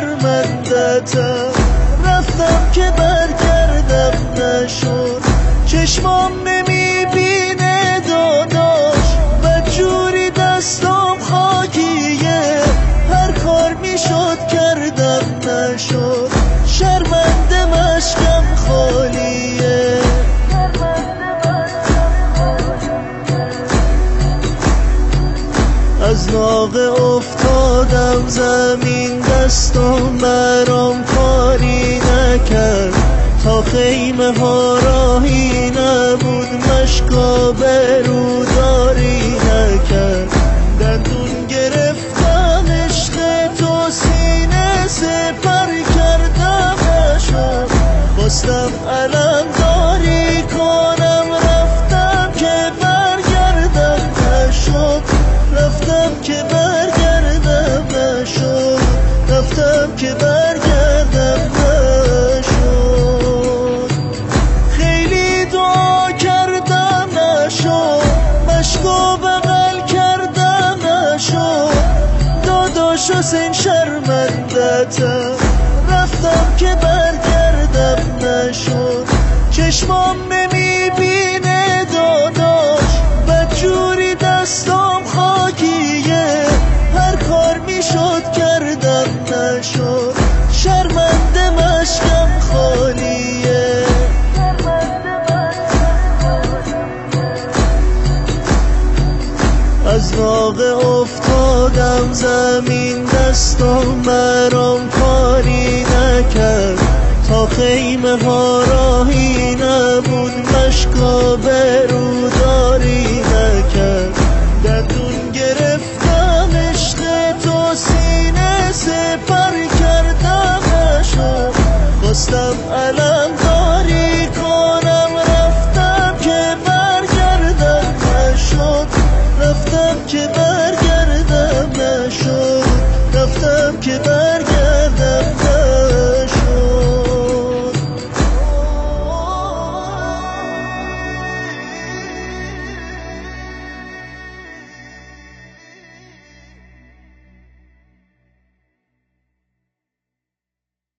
شرمندتم. رفتم که برگردم نشد، چشمام نمیبینه داداش، بدجوری دستم خاکیه، هر کار میشد کردم نشد، شرمنده مشکم خالیه. از ناقه افتادم زمین، دستم برام کاری نکرد، تا خیمه ها راهی نبود، مشکا بروداری نکرد. دندون گرفتم عشق تو، سینه سپر کردم نشد، خواستم علم داری کنم، رفتم که برگردم نشد، رفتم که برگردم نشد، رفتم که برگردم نشد. خیلی دعا کردم نشد، مشکو بغل کردم نشد، داداش حسین شرمندتم. رفتم که برگردم نشد، چشمام نمیبینه داداش، بدجوری دستم خاکیه، هر کار میشد کردم نشد، شرمنده مشکم خالیه. از ناقه افتادم زمین، دستم برام کاری نکرد، تا خیمه ها راهی نبود،